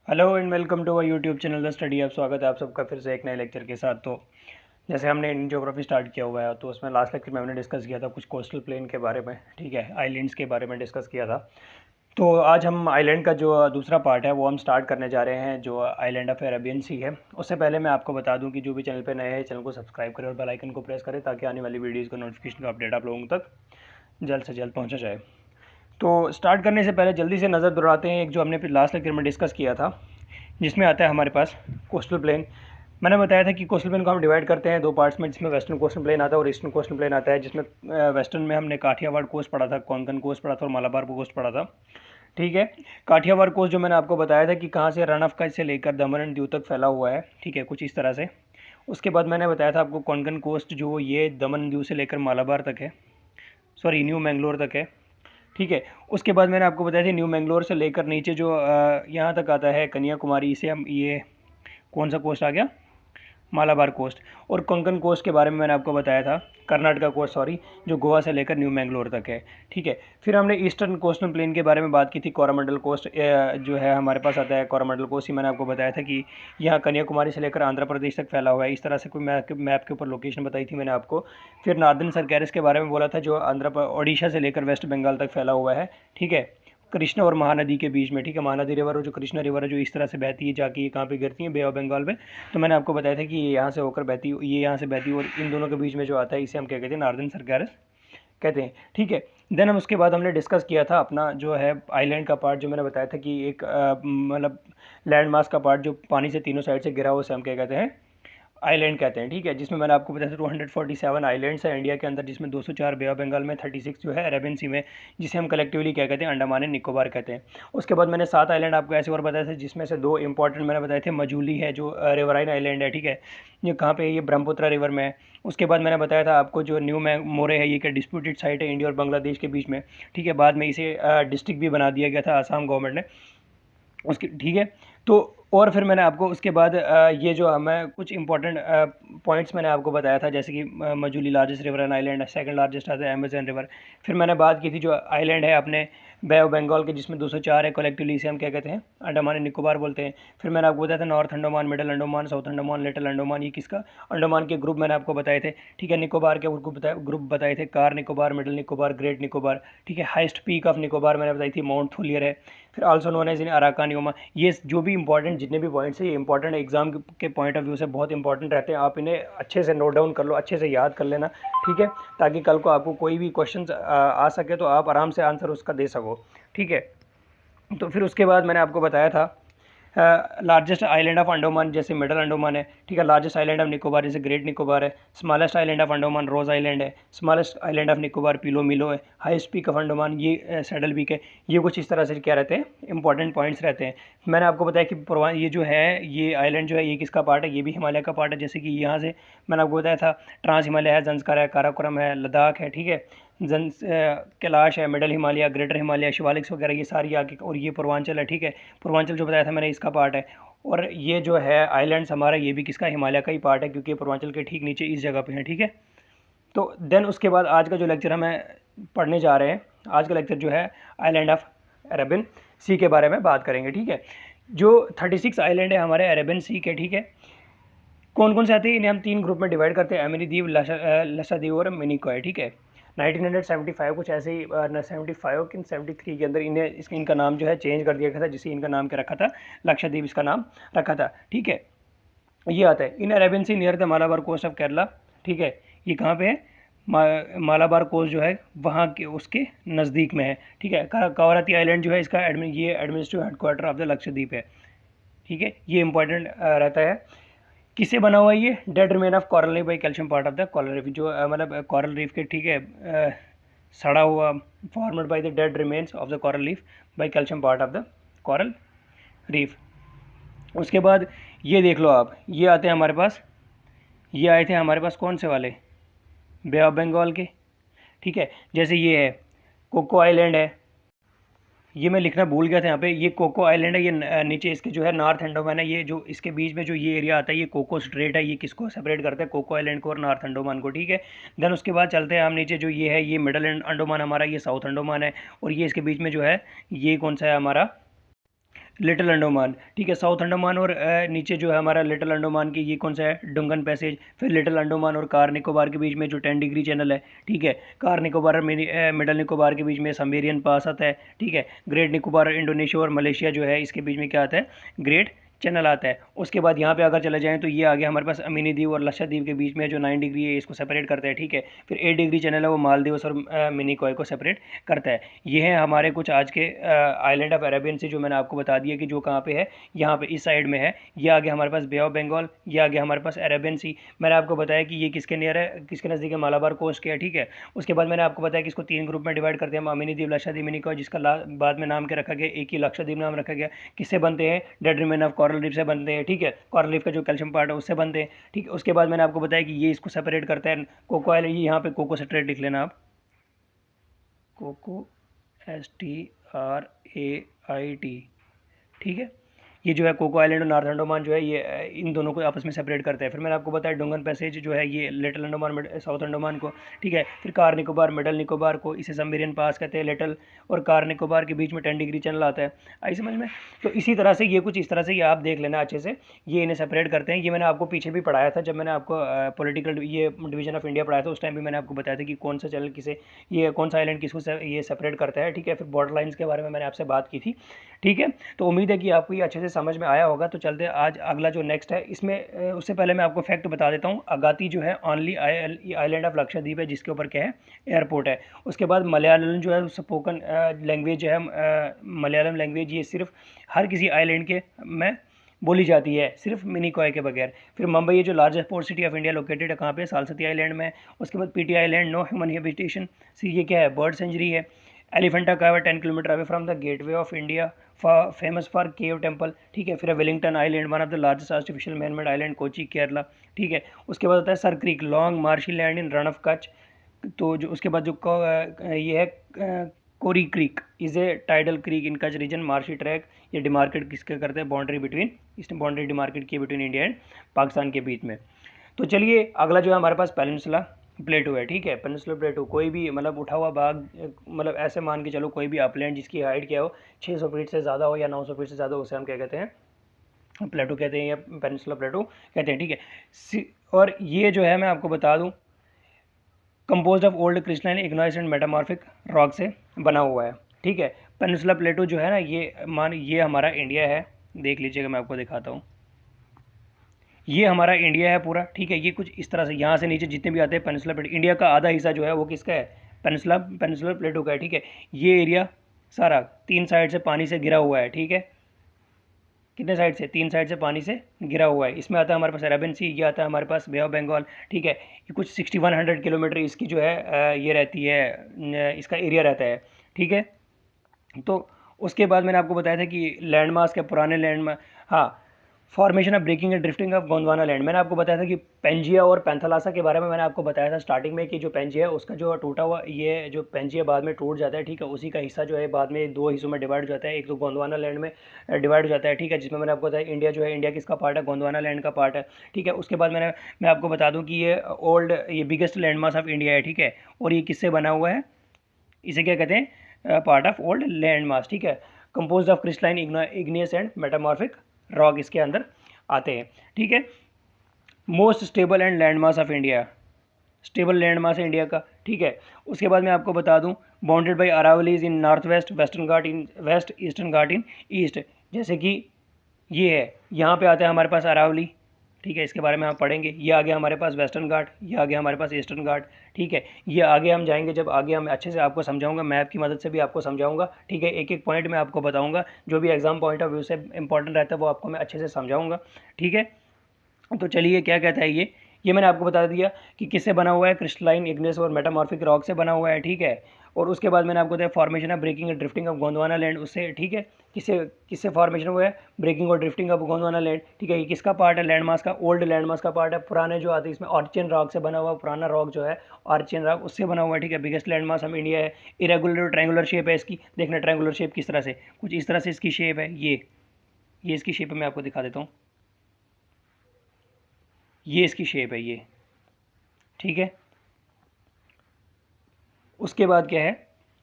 Hello and welcome to our YouTube channel The Study. आप स्वागत है आप सबका फिर से एक नए लेक्चर के साथ। तो जैसे हमने इंडियन ज्योग्राफी स्टार्ट किया हुआ है, तो उसमें लास्ट लेक्चर में हमने डिस्कस किया था कुछ कोस्टल प्लेन के बारे में, ठीक है, आइलैंड्स के बारे में डिस्कस किया था। तो आज हम आइलैंड का जो दूसरा पार्ट है वो हम स्टार्ट करने जा रहे हैं, जो आइलैंड ऑफ अरेबियन सी है। उससे पहले मैं आपको बता दूं कि जो भी चैनल पे नए हैं चैनल को सब्सक्राइब करें और बेल आइकन को प्रेस करें, ताकि आने वाली वीडियोज़ का नोटिफिकेशन का अपडेट आप लोगों तक जल्द से जल्द पहुँचा जाए। तो स्टार्ट करने से पहले जल्दी से नज़र दोहराते हैं एक जो हमने लास्ट लेक्चर में डिस्कस किया था, जिसमें आता है हमारे पास कोस्टल प्लेन। मैंने बताया था कि कोस्टल प्लेन को हम डिवाइड करते हैं दो पार्ट्स में, जिसमें वेस्टर्न कोस्टल प्लेन आता है और ईस्टर्न कोस्टल प्लेन आता है। जिसमें वेस्टर्न में हमने काठियावाड़ कोस्ट पढ़ा था, कोंकण कोस्ट पढ़ा था और मालाबार कोस्ट पढ़ा था, ठीक है। काठियावाड़ कोस्ट जो मैंने आपको बताया था कि कहाँ से रन ऑफ का से लेकर दमन एंड दीव तक फैला हुआ है, ठीक है, कुछ इस तरह से। उसके बाद मैंने बताया था आपको कोंकण कोस्ट जो ये दमन दीव से लेकर मालाबार तक है, सॉरी न्यू मैंगलोर तक है, ठीक है। उसके बाद मैंने आपको बताया था न्यू मैंगलोर से लेकर नीचे जो यहाँ तक आता है कन्याकुमारी, इसे हम ये कौन सा कोस्ट आ गया, मालाबार कोस्ट। और कोंकण कोस्ट के बारे में मैंने आपको बताया था, कर्नाटका कोस्ट सॉरी, जो गोवा से लेकर न्यू मैंगलोर तक है, ठीक है। फिर हमने ईस्टर्न कोस्टल प्लेन के बारे में बात की थी, कोरोमंडल कोस्ट जो है हमारे पास आता है। कोरोमंडल कोस्ट ही मैंने आपको बताया था कि यहाँ कन्याकुमारी से लेकर आंध्र प्रदेश तक फैला हुआ है, इस तरह से कोई मैप के ऊपर लोकेशन बताई थी मैंने आपको। फिर नॉर्दर्न सरकैरिस के बारे में बोला था, जो ओडिशा से लेकर वेस्ट बंगाल तक फैला हुआ है, ठीक है, कृष्णा और महानदी के बीच में, ठीक है। महानदी रिवर और जो कृष्णा रिवर है जो इस तरह से बहती है, जाके ये कहाँ पे गिरती है, बे ऑफ बंगाल में। तो मैंने आपको बताया था कि ये यहाँ से होकर बहती, ये यहाँ से बहती और इन दोनों के बीच में जो आता है इसे हम क्या कहते हैं, नॉर्दर्न सरकैरिस कहते हैं, ठीक है। देन हम उसके बाद हमने डिस्कस किया था अपना जो है आइलैंड का पार्ट, जो मैंने बताया था कि एक मतलब लैंड मास का पार्ट जो पानी से तीनों साइड से घिरा हुआ, उसे हम क्या कहते हैं, आइलैंड कहते हैं, ठीक है। जिसमें मैंने आपको बताया था 247 आइलैंड्स हैं इंडिया के अंदर, जिसमें 204 बे ऑफ बंगाल में, 36 जो है अरेबियन सी में, जिसे हम कलेक्टिवली क्या कहते हैं, अंडमान एंड निकोबार कहते हैं। उसके बाद मैंने 7 आइलैंड आपको ऐसे और बताए थे, जिसमें से 2 इंपॉर्टेंट मैंने बताए थे। मजूली है जो रिवराइन आइलैंड है, ठीक है, ये कहाँ पे है, ये ब्रह्मपुत्र रिवर में है। उसके बाद मैंने बताया था आपको जो न्यू मोरे है, ये क्या डिस्प्यूटेड साइट है इंडिया और बांग्लादेश के बीच में, ठीक है। बाद में इसे डिस्ट्रिक्ट भी बना दिया गया था आसाम गवर्नमेंट ने उसके, ठीक है। तो और फिर मैंने आपको उसके बाद ये जो मैं कुछ इंपॉर्टेंट पॉइंट्स मैंने आपको बताया था, जैसे कि Majuli largest river and island है, सेकंड लार्जेस्ट आता है अमेजन रिवर। फिर मैंने बात की थी जो आइलैंड है अपने बे ऑफ बंगाल के, जिसमें 204 है, कलेक्टिवली इसे हम क्या कहते हैं, अंडमान एंड निकोबार बोलते हैं। फिर मैंने आपको बताया था north Andaman, middle Andaman, south Andaman, little Andaman, ये किसका, अंडमान के ग्रुप मैंने आपको बताए थे, ठीक है। निकोबार के ग्रुप बताए थे, car Nicobar, middle Nicobar, great Nicobar, ठीक है। हाइस्ट पीक ऑफ निकोबार मैंने बताई थी माउंट थुलियर है। फिर also known as in Arakan Yoma. ये जो भी इंपॉर्टेंट जितने भी पॉइंट्स हैं, ये इंपॉर्टेंट एग्जाम के पॉइंट ऑफ व्यू से बहुत इंपॉर्टेंट रहते हैं। आप इन्हें अच्छे से नोट डाउन कर लो, अच्छे से याद कर लेना, ठीक है, ताकि कल को आपको कोई भी क्वेश्चन आ सके तो आप आराम से आंसर उसका दे सको, ठीक है। तो फिर उसके बाद मैंने आपको बताया था लार्जेस्ट आइलैंड ऑफ अंडोमान, जैसे मिडल अंडोमान है, ठीक है। लार्जेस्ट आइलैंड ऑफ निकोबार जैसे ग्रेट निकोबार है। Smallest island of Andaman Ross island है। Smallest island of Nicobar Pilo Milo है। हाईएस्ट पीक ऑफ अंडोमान ये सैडल पीक है। ये कुछ इस तरह से क्या रहते हैं, इंपॉर्टेंट पॉइंट्स रहते हैं। मैंने आपको बताया कि ये जो है, ये आइलैंड जो है ये किसका पार्ट है, ये भी हिमालय का पार्ट है। जैसे कि यहाँ से मैंने आपको बताया था ट्रांस हिमालय है, जंस्कार है, काराकोरम है, लद्दाख है, ठीक है, कैलाश है, मिडल हिमालय, ग्रेटर हिमालय, शिवालिक्स वगैरह ये सारी आगे, और ये पूर्वांचल है, ठीक है। पूर्वांचल जो बताया था मैंने इसका पार्ट है। और ये जो है आइलैंड्स हमारा, ये भी किसका, हिमालय का ही पार्ट है, क्योंकि ये पूर्वांचल के ठीक नीचे इस जगह पे है, ठीक है। तो देन उसके बाद आज का जो लेक्चर हमें पढ़ने जा रहे हैं, आज का लेक्चर जो है आइलैंड ऑफ अरेबियन सी के बारे में बात करेंगे, ठीक है। जो 36 आइलैंड है हमारे अरेबियन सी के, ठीक है, कौन कौन से आते हैं, इन्हें हम 3 ग्रुप में डिवाइड करते हैं, अमेरी द्वीप, लक्षद्वीप और मिनिकॉय, ठीक है। 1975 कुछ ऐसे ही 75 कि 73 के अंदर इनका नाम जो है चेंज कर दिया गया था, जिससे इनका नाम क्या रखा था, लक्षद्वीप इसका नाम रखा था, ठीक है। ये आता है in Arabian Sea near the Malabar coast of Kerala, ठीक है। ये कहाँ पे है, मालाबार कोस्ट जो है वहाँ के उसके नज़दीक में है, ठीक है। कावरत्ती आइलैंड जो है इसका ये administrative headquarter of the Lakshadweep है, ठीक है। ये इंपॉर्टेंट रहता है। किससे बना हुआ है ये, dead remain of coral reef by calcium part of the coral reef, जो मतलब कॉरल रीफ के, ठीक है, सड़ा हुआ, formed by the dead remains of the coral reef by calcium part of the coral reef. उसके बाद ये देख लो आप, ये आते हैं हमारे पास, ये आए थे हमारे पास कौन से वाले, बे ऑफ बंगाल के, ठीक है। जैसे ये है कोको आइलैंड है, ये मैं लिखना भूल गया था यहाँ पे, ये कोको आइलैंड है, ये नीचे इसके जो है नॉर्थ अंडोमान है, ये जो इसके बीच में जो ये एरिया आता है ये कोको स्ट्रेट है, ये किसको सेपरेट करता है, कोको आइलैंड को और नॉर्थ अंडोमान को, ठीक है। देन उसके बाद चलते हैं हम नीचे, जो ये है ये मिडल अंडोमान हमारा, ये साउथ अंडोमान है, और ये इसके बीच में जो है ये कौन सा है हमारा, लिटिल अंडमान, ठीक है, साउथ अंडमान और नीचे जो है हमारा लिटिल अंडमान की ये कौन सा है, डुंगन पैसेज। फिर लिटिल अंडमान और कार निकोबार के बीच में जो 10 डिग्री चैनल है, ठीक है, कार निकोबार और मिडल निकोबार के बीच में समेरियन पास आता है, ठीक है। ग्रेट निकोबार इंडोनेशिया और मलेशिया जो है इसके बीच में क्या आता है, ग्रेट चैनल आता है। उसके बाद यहाँ पे अगर चले जाएँ तो ये आ गया हमारे पास अमीनी द्वीप और लक्षद्वीप के बीच में जो 9 डिग्री है इसको सेपरेट करता है, ठीक है। फिर 8 डिग्री चैनल है वो मालदीव्स और मिनिकॉय को सेपरेट करता है। ये हैं हमारे कुछ आज के आइलैंड ऑफ अरेबियन सी जो मैंने आपको बता दिया कि जो कहाँ पे है, यहाँ पे इस साइड में है। ये आ गया हमारे पास बे ऑफ बंगाल, ये आ गया हमारे पास अरेबियन सी। मैंने आपको बताया कि ये किसके नियर है, किसके नज़दीक है, मालाबार कोस्ट के है, ठीक है। उसके बाद मैंने आपको बताया कि इसको 3 ग्रुप में डिवाइड करते हैं, अमीनी द्वीप, लक्षद्वीप, मिनिकॉय, जिसका बाद में नाम क्या रखा गया, एक ही लक्षद्वीप नाम रखा गया। किससे बनते हैं, dead remain of coral reef से बनते हैं, ठीक है। कॉरल रीफ का जो कैल्शियम पार्ट है उससे बनते हैं, ठीक है। उसके बाद मैंने आपको बताया कि ये इसको सेपरेट करता है कोको आइलैंड, ये यहाँ पे कोको स्ट्रेट लिख लेना आप, कोको STRAIT, ठीक है। ये जो है कोको आइलैंड और नॉर्थ अंडमान जो है ये इन दोनों को आपस में सेपरेट करते हैं। फिर मैंने आपको बताया डुंगन पैसेज जो है ये लिटिल अंडमान साउथ अंडमान को, ठीक है। फिर कार निकोबार मिडल निकोबार को, इसे सबमेरियन पास कहते हैं। लिटिल और कार निकोबार के बीच में 10 डिग्री चैनल आता है, आई समझ में। तो इसी तरह से ये कुछ इस तरह से ये आप देख लेना अच्छे से, ये इन्हें सेपरेट करते हैं। ये मैंने आपको पीछे भी पढ़ाया था जब मैंने आपको पॉलिटिकल ये डिवीजन ऑफ इंडिया पढ़ाया था, उस टाइम भी मैंने आपको बताया था कि कौन सा चैनल किसे, ये कौन सा आइलैंड किसको ये सेपरेट करता है, ठीक है। फिर बॉर्डर लाइन्स के बारे में मैंने आपसे बात की थी, ठीक है। तो उम्मीद है कि आपको ये अच्छे से समझ में आया होगा। तो चलते आज अगला जो नेक्स्ट है इसमें, उससे पहले मैं आपको फैक्ट बता देता हूँ। अगाती जो है ओनली आइलैंड ऑफ लक्षद्वीप है जिसके ऊपर क्या है, एयरपोर्ट है। उसके बाद मलयालम जो है स्पोकन लैंग्वेज जो है, मलयालम लैंग्वेज ये सिर्फ हर किसी आइलैंड के में बोली जाती है, सिर्फ मिनिकॉय के बगैर। फिर मुंबई ये जो largest port city of India located है कहाँ पे, सालसती आइलैंड में। उसके बाद पीटी island, no human habitation, see ये क्या है, बर्ड सेंचुरी है। Elephanta cave 10 kilometre away from the Gateway of India, famous for cave temple, ठीक है। फिर Wellington island, one of the largest artificial manmade island, Kochi Kerala, ठीक है। उसके बाद होता है Sir Creek, long marshy land in run of Kutch. तो जो उसके बाद जो ये है Kori creek is a tidal creek in Kutch region, marshy tract. ये डिमार्केट किसके करते हैं, बाउंड्री बिटवीन, इसने बाउंड्री डिमार्केट की बिटवीन इंडिया एंड पाकिस्तान के बीच में। तो चलिए अगला जो है हमारे पास पेनिनसुला प्लेटू है, ठीक है। पेनिनसुला प्लेटू कोई भी मतलब उठा हुआ भाग, मतलब ऐसे मान के चलो कोई भी अपलैंड जिसकी हाइट क्या हो, 600 फीट से ज़्यादा हो या 900 फीट से ज़्यादा हो, उसे हम क्या कहते हैं, प्लेटू कहते हैं या पेनिनसुला प्लेटू कहते हैं, ठीक है। और ये जो है मैं आपको बता दूं composed of old crystalline igneous and metamorphic rock से बना हुआ है, ठीक है। पेनिनसुला प्लेटू जो है ना ये हमारा इंडिया है, देख लीजिएगा मैं आपको दिखाता हूँ। ये हमारा इंडिया है पूरा, ठीक है। ये कुछ इस तरह से यहाँ से नीचे जितने भी आते हैं पेनिनसुला प्लेटू, इंडिया का आधा हिस्सा जो है वो किसका है, पेनिनसुला प्लेटू का है, ठीक है। ये एरिया सारा 3 साइड से पानी से घिरा हुआ है, ठीक है। कितने साइड से, 3 साइड से पानी से घिरा हुआ है। इसमें आता है हमारे पास अरेबियन सी, ये आता है हमारे पास बे ऑफ बंगाल, ठीक है। ये कुछ 6100 किलोमीटर इसकी जो है ये रहती है, इसका एरिया रहता है, ठीक है। तो उसके बाद मैंने आपको बताया था कि लैंड मास के पुराने लैंड में, हाँ, formation of breaking and drifting of Gondwana land. मैंने आपको बताया था कि पेंजिया और पैंथालासा के बारे में मैंने आपको बताया था स्टार्टिंग में कि जो पेंजिया है उसका जो टूटा हुआ ये जो पेंजिया बाद में टूट जाता है, ठीक है। उसी का हिस्सा जो है बाद में 2 हिस्सों में डिवाइड हो जाता है, एक तो गोंडवाना लैंड में डिवाइड हो जाता है, ठीक है। जिसमें मैंने आपको बताया इंडिया जो है, इंडिया किसका पार्ट है, गोंडवाना लैंड का पार्ट है, ठीक है। उसके बाद मैं आपको बता दूँ कि ये biggest land mass of India है, ठीक है। और ये किससे बना हुआ है, इसे क्या कहते हैं, part of old land mass, ठीक है। Compose of crystalline igneous and metamorphic rock इसके अंदर आते हैं, ठीक है। Most stable and land mass of India, stable land mass है इंडिया का, ठीक है। उसके बाद मैं आपको बता दूं bounded by Aravallis in north west, western Ghat in west, eastern Ghat in east. जैसे कि ये है, यहाँ पे आता है हमारे पास अरावली, ठीक है। इसके बारे में हम पढ़ेंगे। ये आ गया हमारे पास वेस्टर्न घाट, ये आ गया हमारे पास ईस्टर्न घाट, ठीक है। ये आगे हम जाएंगे, जब आगे हम अच्छे से आपको समझाऊंगा, मैप की मदद से भी आपको समझाऊंगा, ठीक है। एक एक पॉइंट मैं आपको बताऊंगा, जो भी एग्जाम पॉइंट ऑफ व्यू से इंपॉर्टेंट रहता है वो आपको मैं अच्छे से समझाऊंगा, ठीक है। तो चलिए क्या कहता है ये मैंने आपको बता दिया कि किससे बना हुआ है, क्रिस्टलाइन इग्नेस और मेटामॉर्फिक रॉक से बना हुआ है, ठीक है। और उसके बाद मैंने आपको बताया फॉर्मेशन ऑफ ब्रेकिंग और ड्रिफ्टिंग ऑफ गोंडवाना लैंड, उससे, ठीक है। किससे किससे फॉर्मेशन हुआ है, ब्रेकिंग और ड्रिफ्टिंग ऑफ गोंडवाना लैंड, ठीक है। ये किसका पार्ट है, लैंड मास का, ओल्ड लैंड मास का पार्ट है। पुराने जो आते हैं इसमें आर्चियन रॉक से बना हुआ, पुराना रॉक जो है आर्चियन रॉक उससे बना हुआ है, ठीक है। बिगेस्ट लैंड मास हम इंडिया है। इरेगुलर ट्रायंगुलर शेप है इसकी, देखना ट्रायंगुलर शेप किस तरह से, कुछ इस तरह से इसकी शेप है। ये इसकी शेप मैं आपको दिखा देता हूँ, ये इसकी शेप है ठीक है। उसके बाद क्या है,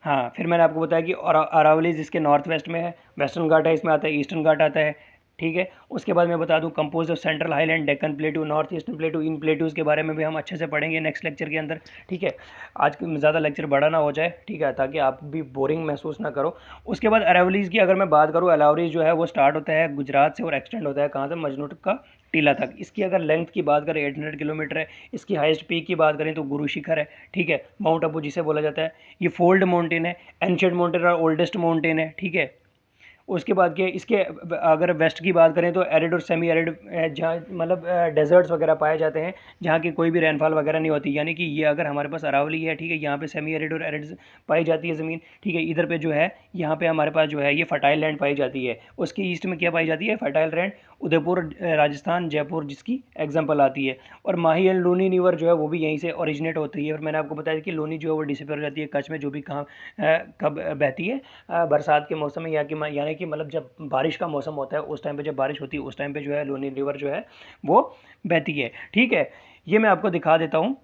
हाँ, फिर मैंने आपको बताया कि अरावली जिसके नॉर्थ वेस्ट में है, वेस्टर्न घाट है, इसमें आता है ईस्टर्न घाट आता है, ठीक है। उसके बाद मैं बता दूं compose of central highland, Deccan plateau, north eastern plateau, in plateaus के बारे में भी हम अच्छे से पढ़ेंगे नेक्स्ट लेक्चर के अंदर, ठीक है। आज ज़्यादा लेक्चर बड़ा ना हो जाए, ठीक है, ताकि आप भी बोरिंग महसूस ना करो। उसके बाद अरावलीज़ की अगर मैं बात करूँ, अरावलीज़ जो है वो स्टार्ट होता है गुजरात से और एक्सटेंड होता है कहाँ से, मजनू का टीला तक। इसकी अगर लेंथ की बात करें 800 किलोमीटर है। इसकी हाईएस्ट पीक की बात करें तो गुरु शिखर है, ठीक है, माउंट अबू जिसे बोला जाता है। ये फोल्ड माउंटेन है, एंशियंट माउंटेन और ओल्डेस्ट माउंटेन है, ठीक है। उसके बाद के इसके अगर वेस्ट की बात करें तो एरिड और सेमी एरिड, जहाँ मतलब डेजर्ट्स वगैरह पाए जाते हैं जहाँ की कोई भी रेनफॉल वगैरह नहीं होती। यानी कि ये अगर हमारे पास अरावली है, ठीक है, यहाँ पे सेमी एरिड और एरिड पाई जाती है ज़मीन, ठीक है। इधर पे जो है यहाँ पे हमारे पास जो है ये फर्टाइल लैंड पाई जाती है। उसके ईस्ट में क्या पाई जाती है, फर्टाइल लैंड, उदयपुर राजस्थान, जयपुर जिसकी एग्जाम्पल आती है। और माही एंड लूनी रिवर जो है वो भी यहीं से ओरिजिनेट होती है। और मैंने आपको बताया कि लूनी जो है वो डिसअपेयर हो जाती है कच्छ में, जो भी कहाँ कब बहती है, बरसात के मौसम में, यानी कि मतलब जब बारिश का मौसम होता है उस टाइम पे, जब बारिश होती है उस टाइम पे जो है लूनी रिवर जो है वो बहती है, ठीक है। ये मैं आपको दिखा देता हूँ,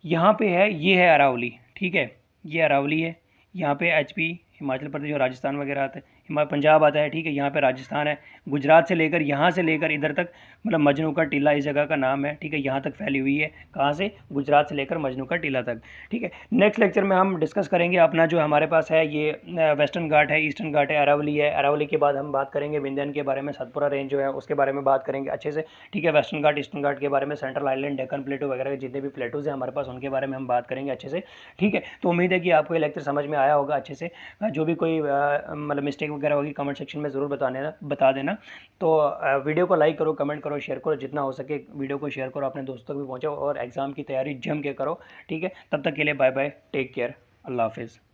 यहाँ पे है, ये है अरावली, ठीक है, ये अरावली है। यहाँ पे एचपी, हिमाचल प्रदेश और राजस्थान वगैरह आता है, पंजाब आता है, ठीक है। यहाँ पे राजस्थान है, गुजरात से लेकर, यहाँ से लेकर इधर तक, मतलब मजनू का टीला इस जगह का नाम है, ठीक है। यहाँ तक फैली हुई है, कहाँ से, गुजरात से लेकर मजनू का टीला तक, ठीक है। नेक्स्ट लेक्चर में हम डिस्कस करेंगे अपना जो हमारे पास है ये वेस्टर्न घाट है, ईस्टर्न घाट है, अरावली है। अरावली के बाद हम बात करेंगे विंध्यन के बारे में, सतपुरा रेंज जो है उसके बारे में बात करेंगे अच्छे से, ठीक है। वेस्टर्न घाट, ईस्टर्न घाट के बारे में, सेंट्रल आइलैंड, डेक्कन प्लेटू वगैरह के जितने भी प्लेटूज़ हैं हमारे पास उनके बारे में हम बात करेंगे अच्छे से, ठीक है। तो उम्मीद है कि आपको ये लेक्चर समझ में आया होगा अच्छे से। जो भी कोई मतलब मिस्टेक वगैरह होगी कमेंट सेक्शन में ज़रूर बता देना। तो वीडियो को लाइक करो, कमेंट करो, शेयर करो, जितना हो सके वीडियो को शेयर करो, अपने दोस्तों तक भी पहुँचाओ और एग्ज़ाम की तैयारी जम के करो, ठीक है। तब तक के लिए बाय बाय, टेक केयर, अल्लाह हाफिज़।